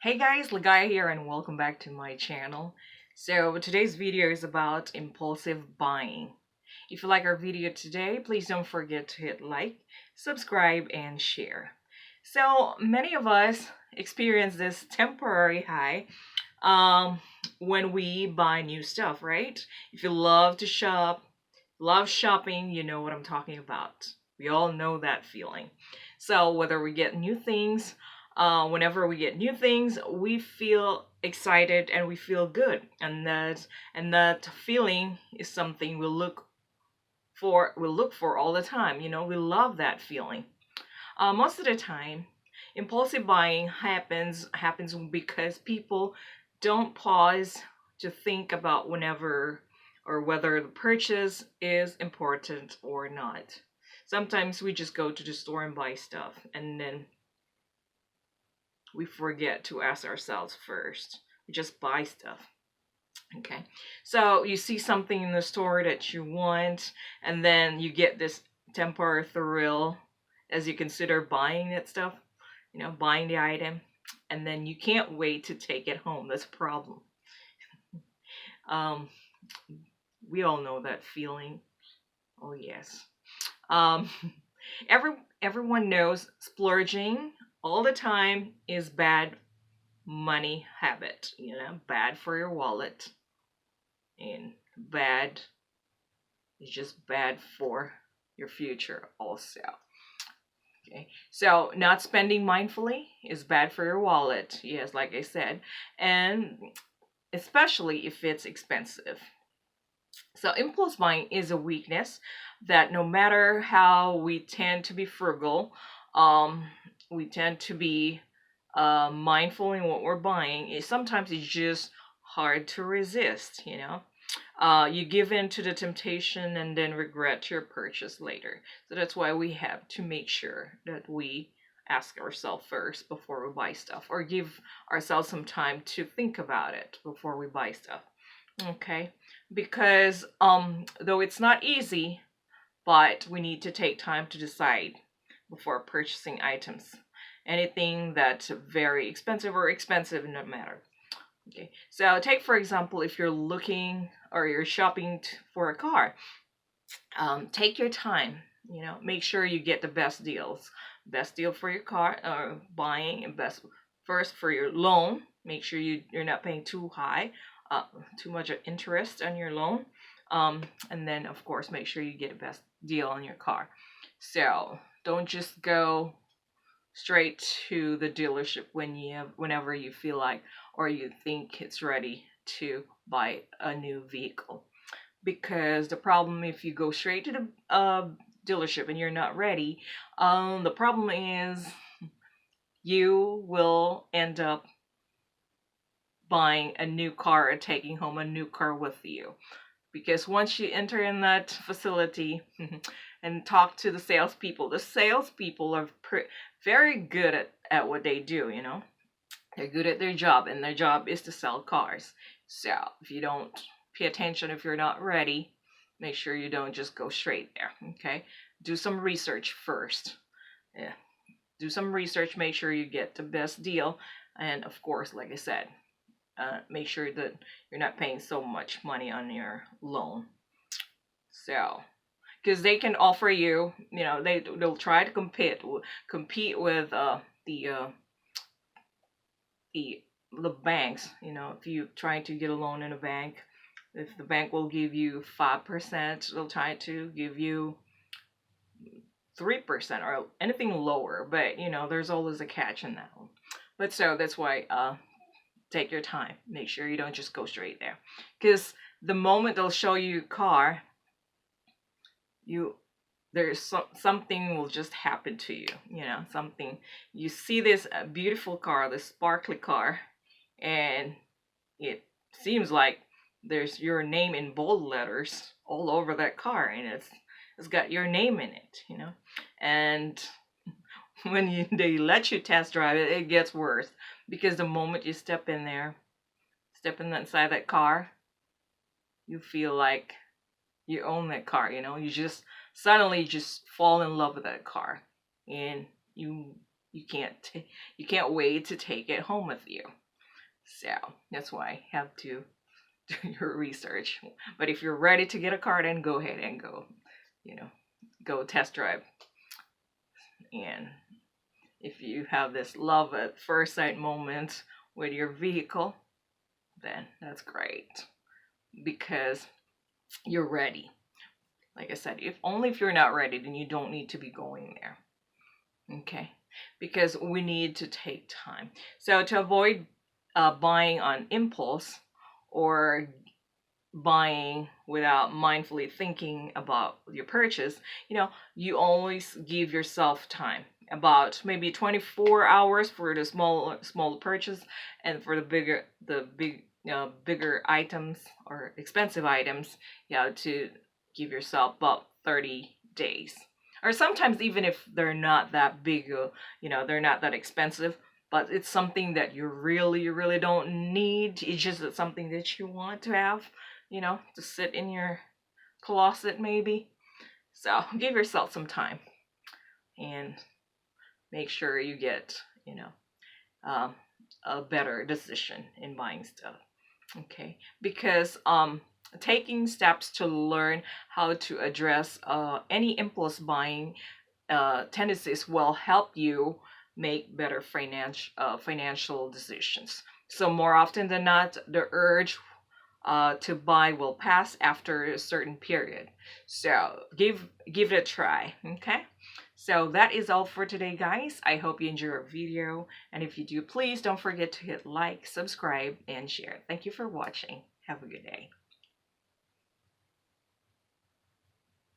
Hey guys, Ligaya here and welcome back to my channel. So today's video is about impulsive buying. If you like our video today, please don't forget to hit like, subscribe, and share. So many of us experience this temporary high when we buy new stuff, right? If you love to shop, love shopping, you know what I'm talking about. We all know that feeling. So whether we get new things, whenever we get new things, we feel excited and we feel good, and that feeling is something we look for all the time. We love that feeling. Most of the time, impulsive buying happens because people don't pause to think about whenever or whether the purchase is important or not. Sometimes we just go to the store and buy stuff, and then we forget to ask ourselves first. We just buy stuff. Okay. So you see something in the store that you want, and then you get this temporary thrill as you consider buying that stuff, buying the item, and then you can't wait to take it home. That's a problem. Um, we all know that feeling. Oh yes. Um, everyone knows splurging all the time is bad money habit. Bad for your wallet, and bad is just bad for your future also. Okay, so not spending mindfully is bad for your wallet, yes, like I said, and especially if it's expensive. So impulse buying is a weakness that no matter how we tend to be frugal, um, we tend to be mindful in what we're buying. Sometimes it's just hard to resist. You give in to the temptation and then regret your purchase later. So that's why we have to make sure that we ask ourselves first before we buy stuff, or give ourselves some time to think about it before we buy stuff. Okay? Because though it's not easy, but we need to take time to decide before purchasing items. Anything that's very expensive or expensive, no matter. Okay, so take for example, if you're looking or you're shopping for a car, take your time. Make sure you get the best deals. Best deal for your car or buying, and best first for your loan. Make sure you're not paying too high, too much interest on your loan. And then of course make sure you get the best deal on your car. So don't just go straight to the dealership whenever you feel like or you think it's ready to buy a new vehicle, because the problem, if you go straight to the dealership and you're not ready, the problem is you will end up buying a new car or taking home a new car with you, because once you enter in that facility and talk to the salespeople are very good at what they do. They're good at their job, and their job is to sell cars. So if you don't pay attention, if you're not ready, make sure you don't just go straight there. Okay, do some research first. Yeah, do some research. Make sure you get the best deal, and of course, like I said, make sure that you're not paying so much money on your loan. So, because they can offer you, they'll try to compete with the the banks. If you try to get a loan in a bank, if the bank will give you 5%, they'll try to give you 3% or anything lower. But there's always a catch in that one. But so that's why take your time. Make sure you don't just go straight there, because the moment they'll show you a car, something will just happen to you. Something, you see this beautiful car, this sparkly car, and it seems like there's your name in bold letters all over that car, and it's got your name in it. And when they let you test drive it, it gets worse, because the moment you step inside that car, you feel like you own that car. You just suddenly just fall in love with that car, and you you can't wait to take it home with you. So that's why you have to do your research. But if you're ready to get a car, then go ahead and go, you know, go test drive. And if you have this love at first sight moment with your vehicle, then that's great because you're ready. Like I said, if you're not ready, then you don't need to be going there. Okay, because we need to take time. So to avoid buying on impulse or buying without mindfully thinking about your purchase, you always give yourself time, about maybe 24 hours for the small purchase, and for bigger items or expensive items, to give yourself about 30 days. Or sometimes even if they're not that big, they're not that expensive, but it's something that you really, really don't need. It's just something that you want to have, to sit in your closet maybe. So give yourself some time and make sure you get, a better decision in buying stuff. Okay, because taking steps to learn how to address any impulse buying tendencies will help you make better financial decisions. So more often than not, the urge to buy will pass after a certain period. So give it a try. Okay. So that is all for today, guys. I hope you enjoy our video, and if you do, please don't forget to hit like, subscribe, and share. Thank you for watching. Have a good day.